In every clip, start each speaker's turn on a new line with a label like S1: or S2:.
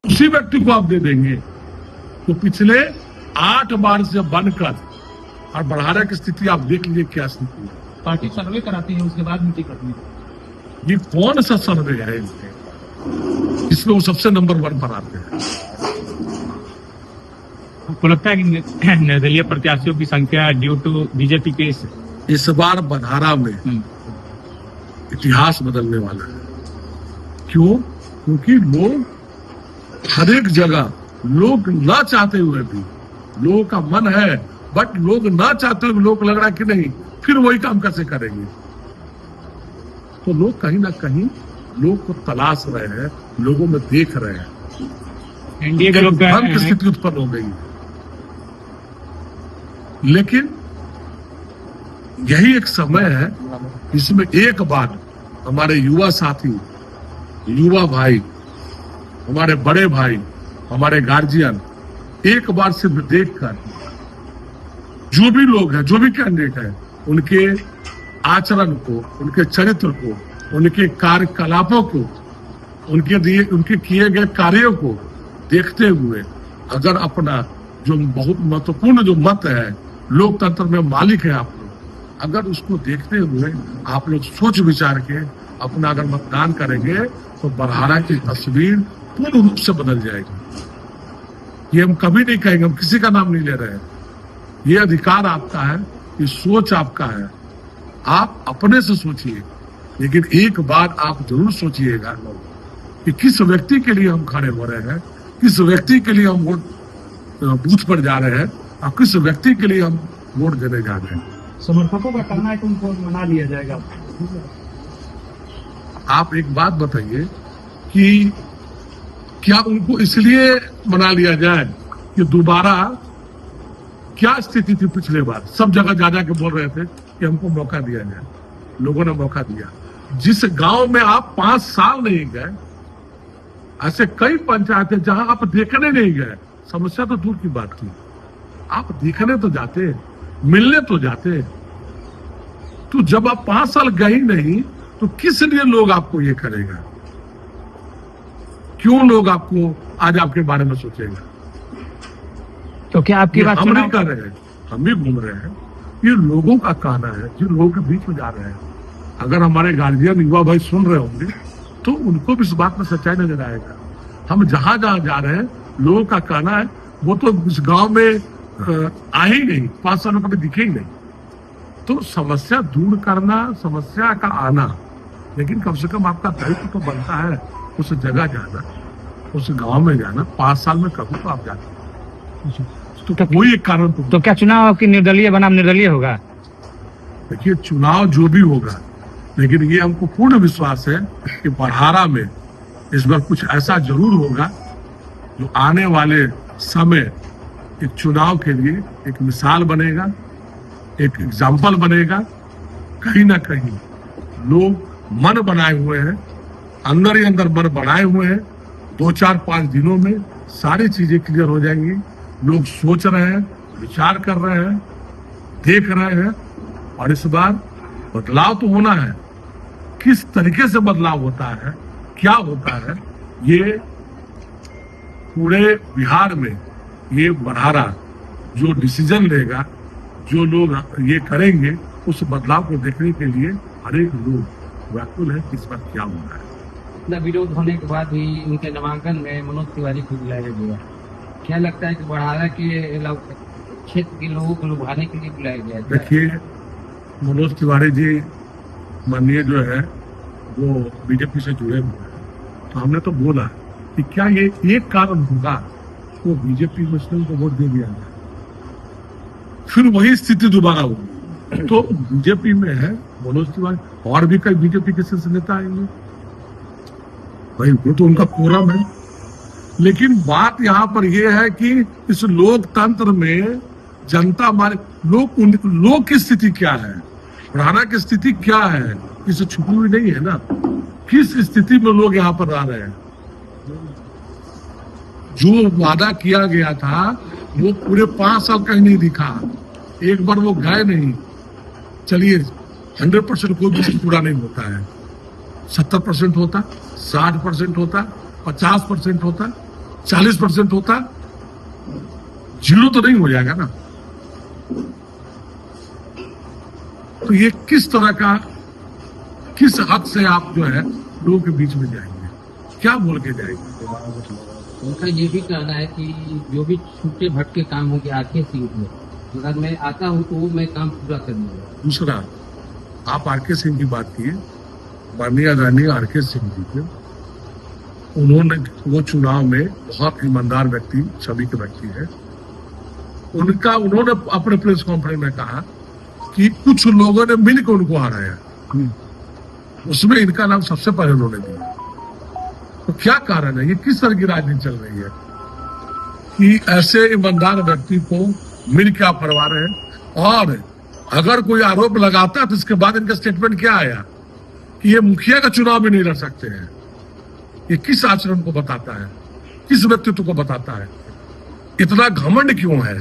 S1: उसी व्यक्ति को आप दे देंगे। तो पिछले 8 बार से बनकर और बढ़ारा की स्थिति आप देख लीजिए क्या स्थिति है।
S2: पार्टी सर्वे कराती है, उसके बाद नीति करती है।
S1: ये कौन सा सर्वे है इसमें वो सबसे नंबर 1 पर आते हैं।
S2: आपको लगता है कि निर्दलीय प्रत्याशियों की संख्या ड्यू टू बीजेपी के
S1: इस बार बढ़ारा में इतिहास बदलने वाला है। क्यों? क्योंकि लोग हर एक जगह लोग ना चाहते हुए भी, लोगों का मन है बट लोग ना चाहते हुए लोग लग रहा है कि नहीं फिर वही काम कैसे करेंगे। तो लोग कहीं ना कहीं लोग को तलाश रहे हैं, लोगों में देख रहे हैं।
S2: एनडीए के लोग
S1: भ्रम की स्थिति उत्पन्न हो गई। लेकिन यही एक समय है जिसमें एक बार हमारे युवा साथी, युवा भाई, हमारे बड़े भाई, हमारे गार्जियन एक बार सिर्फ देखकर जो भी लोग हैं, जो भी कैंडिडेट है, उनके आचरण को, उनके चरित्र को, उनके कार्यकलापों को, उनके किए गए कार्यों को देखते हुए अगर अपना जो बहुत महत्वपूर्ण जो मत है, लोकतंत्र में मालिक है आप लोग, अगर उसको देखते हुए आप लोग सोच विचार के अपना अगर मतदान करेंगे तो बढ़ारा की तस्वीर पूर्ण रूप से बदल जाएगी। ये हम कभी नहीं कहेंगे, हम किसी का नाम नहीं ले रहे हैं। ये अधिकार आपका है, ये सोच आपका है, आप अपने से सोचिए। लेकिन एक बात आप जरूर सोचिएगा कि किस व्यक्ति के लिए हम खड़े हो रहे हैं, किस व्यक्ति के लिए हम वोट बूथ पर जा रहे हैं और किस व्यक्ति के लिए हम वोट देने जा रहे हैं।
S2: समर्थकों का कहना है कि उनको मना लिया जाएगा।
S1: आप एक बात बताइए कि क्या उनको इसलिए मना लिया जाए कि दोबारा क्या स्थिति थी पिछले बार? सब जगह जा के बोल रहे थे कि हमको मौका दिया जाए, लोगों ने मौका दिया। जिस गांव में आप 5 साल नहीं गए, ऐसे कई पंचायतें जहां आप देखने नहीं गए, समस्या तो दूर की बात थी, आप देखने तो जाते, मिलने तो जाते। तो जब आप 5 साल गए ही नहीं तो किस लिए लोग आपको ये करेगा? क्यों लोग आपको आज आपके बारे में सोचेगा?
S2: तो क्या आपकी बात
S1: हम नहीं कर रहे हैं, हम भी घूम रहे हैं। ये लोगों का कहना है, जो लोगों के बीच में जा रहे हैं। अगर हमारे गार्जियन, युवा भाई सुन रहे होंगे तो उनको भी इस बात में सच्चाई नजर आएगा। हम जहां जहां जा रहे हैं, लोगों का कहना है वो तो इस गांव में आए ही नहीं, 5 सालों कभी दिखे ही नहीं। तो समस्या दूर करना, समस्या का आना, लेकिन कम से कम आपका दायित्व तो बनता है उस जगह जाना, उस गांव में जाना। 5 साल में कभी तो आप जाते, तो कोई एक कारण
S2: तो क्या चुनाव आपकी निर्दलीय बनाम निर्दलीय होगा?
S1: देखिए, चुनाव जो भी होगा, लेकिन ये हमको पूर्ण विश्वास है कि बढ़ारा में इस बार कुछ ऐसा जरूर होगा जो आने वाले समय एक चुनाव के लिए एक मिसाल बनेगा, एक एग्जाम्पल बनेगा। कहीं ना कहीं लोग मन बनाए हुए हैं, अंदर ही अंदर मन बनाए हुए हैं। 2-4-5 दिनों में सारी चीजें क्लियर हो जाएंगी। लोग सोच रहे हैं, विचार कर रहे हैं, देख रहे हैं, और इस बार बदलाव तो होना है। किस तरीके से बदलाव होता है, क्या होता है, ये पूरे बिहार में ये बढ़ारा जो डिसीजन लेगा, जो लोग ये करेंगे, उस बदलाव को देखने के लिए हर एक लोग व्याकुल है। इस बार क्या होना है।
S2: विरोध होने के बाद भी उनके नामांकन में मनोज तिवारी को बुलाया गया। क्या लगता है कि बढ़ारा के क्षेत्र के लोगों को लुभाने के लिए बुलाया गया?
S1: देखिए, मनोज तिवारी जी माननीय जो है वो बीजेपी से जुड़े हुए हैं। तो हमने तो बोला कि क्या ये एक कारण होगा तो बीजेपी मुस्लिम को वोट दे दिया जाए, फिर वही स्थिति दोबारा होगी। तो बीजेपी में है मनोज तिवारी, और भी कई बीजेपी के शीर्ष नेता आएंगे भाई, वो तो उनका कोरम है। लेकिन बात यहाँ पर यह है कि इस लोकतंत्र में जनता लोग की स्थिति क्या है, बढ़ारा की स्थिति क्या है, इसे छुपी हुई नहीं है ना। किस स्थिति में लोग यहाँ पर रह रहे हैं? जो वादा किया गया था वो पूरे 5 साल कहीं नहीं दिखा। एक बार वो गए नहीं। चलिए 100% कोई भी पूरा नहीं होता है, 70% होता, 60% होता, 50% होता, 40% होता, 0 तो नहीं हो जाएगा ना। तो ये किस तरह का, किस हद से आप जो है लोगों के बीच में जाएंगे, क्या बोल के जाएंगे?
S2: उनका ये भी कहना है कि जो भी छूटे भटके काम होंगे आरके सिंह में, अगर मैं आता हूँ तो वो मैं काम पूरा कर लूंगा।
S1: दूसरा, आप आरके सिंह की बात किए, माननीय आदरणीय आरके सिंह जी थे, उन्होंने वो चुनाव में बहुत ईमानदार व्यक्ति, छवि के व्यक्ति है। उन्होंने अपने प्रेस कॉन्फ्रेंस में कहा कि कुछ लोगों ने मिलकर उनको हराया, उसमें इनका नाम सबसे पहले उन्होंने दिया। तो क्या कारण है, ये किस तरह की राजनीति चल रही है कि ऐसे ईमानदार व्यक्ति को मिल के आप हरवा रहे हैं? और अगर कोई आरोप लगाता है तो इसके बाद इनका स्टेटमेंट क्या आया कि ये मुखिया का चुनाव भी नहीं लड़ सकते हैं। ये किस आचरण को बताता है, किस व्यक्तित्व को बताता है? इतना घमंड क्यों है,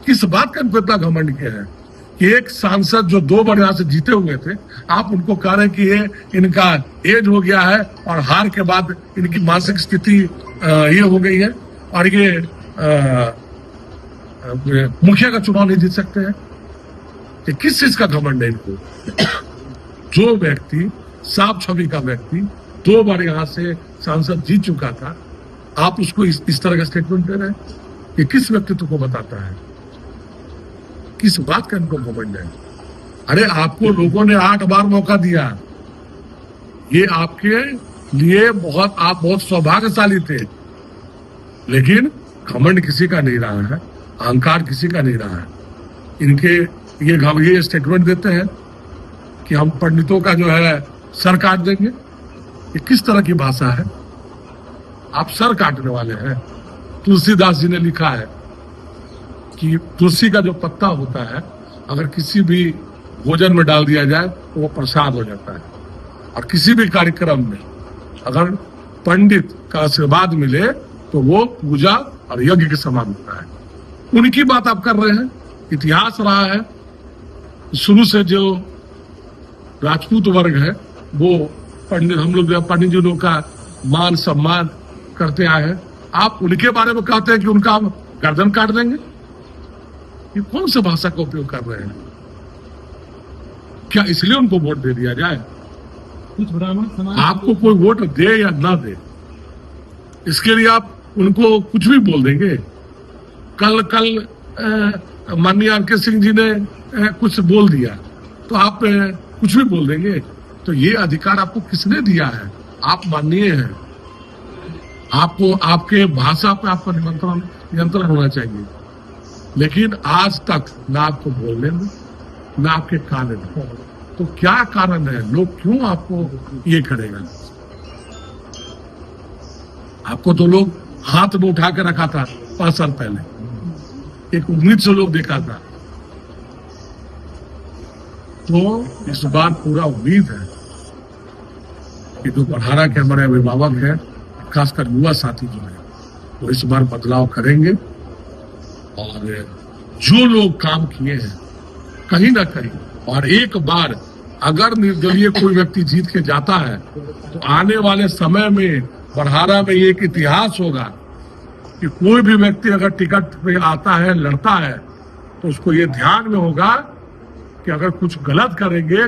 S1: किस बात का इनको इतना घमंड क्या है कि एक सांसद जो 2 बार यहां से जीते हुए थे, आप उनको कह रहे हैं कि ये इनका एज हो गया है और हार के बाद इनकी मानसिक स्थिति ये हो गई है और ये मुखिया का चुनाव नहीं जीत सकते हैं। कि किस चीज का घमंड है इनको? जो व्यक्ति, साफ छवि का व्यक्ति 2 बार यहां से सांसद जीत चुका था, आप उसको इस तरह का स्टेटमेंट दे रहे हैं? ये किस व्यक्तित्व को बताता है, किस बात का इनको घमंड है? अरे आपको लोगों ने 8 बार मौका दिया, ये आपके लिए आप बहुत सौभाग्यशाली थे, लेकिन घमंड किसी का नहीं रहा है, अहंकार किसी का नहीं रहा है। इनके ये स्टेटमेंट देते हैं कि हम पंडितों का जो है सर काट देंगे। ये किस तरह की भाषा है? आप सर काटने वाले हैं। तुलसीदास जी ने लिखा है कि तुलसी का जो पत्ता होता है, अगर किसी भी भोजन में डाल दिया जाए तो वो प्रसाद हो जाता है, और किसी भी कार्यक्रम में अगर पंडित का आशीर्वाद मिले तो वो पूजा और यज्ञ के समान होता है। उनकी बात आप कर रहे हैं। इतिहास रहा है शुरू से, जो राजपूत वर्ग है वो पंडित, हम लोग पंडित जी लोग का मान सम्मान करते आए हैं। आप उनके बारे में कहते हैं कि उनका हम गर्दन काट देंगे। ये कौन सा भाषा का उपयोग कर रहे हैं? क्या इसलिए उनको वोट दे दिया जाए?
S2: कुछ ब्राह्मण समाज,
S1: आपको कोई वोट दे या ना दे, इसके लिए आप उनको कुछ भी बोल देंगे। कल माननीय आरके सिंह जी ने कुछ बोल दिया तो आप कुछ भी बोल देंगे। तो ये अधिकार आपको किसने दिया है? आप माननीय हैं, आपको आपके भाषा पे आपका नियंत्रण होना चाहिए। लेकिन आज तक ना आपको बोलने में, ना आपके कान में। तो क्या कारण है, लोग क्यों आपको ये करेगा? आपको तो लोग हाथ में उठा के रखा था 5 साल पहले, एक उम्मीद से लोग देखा था। तो इस बार पूरा उम्मीद है कि जो बढ़ारा के हमारे अभिभावक हैं, खासकर युवा साथी जो है, वो इस बार बदलाव करेंगे। और जो लोग काम किए हैं कहीं ना कहीं, और एक बार अगर निर्दलीय कोई व्यक्ति जीत के जाता है तो आने वाले समय में बढ़ारा में एक इतिहास होगा कि कोई भी व्यक्ति अगर टिकट पे आता है, लड़ता है, तो उसको ये ध्यान में होगा कि अगर कुछ गलत करेंगे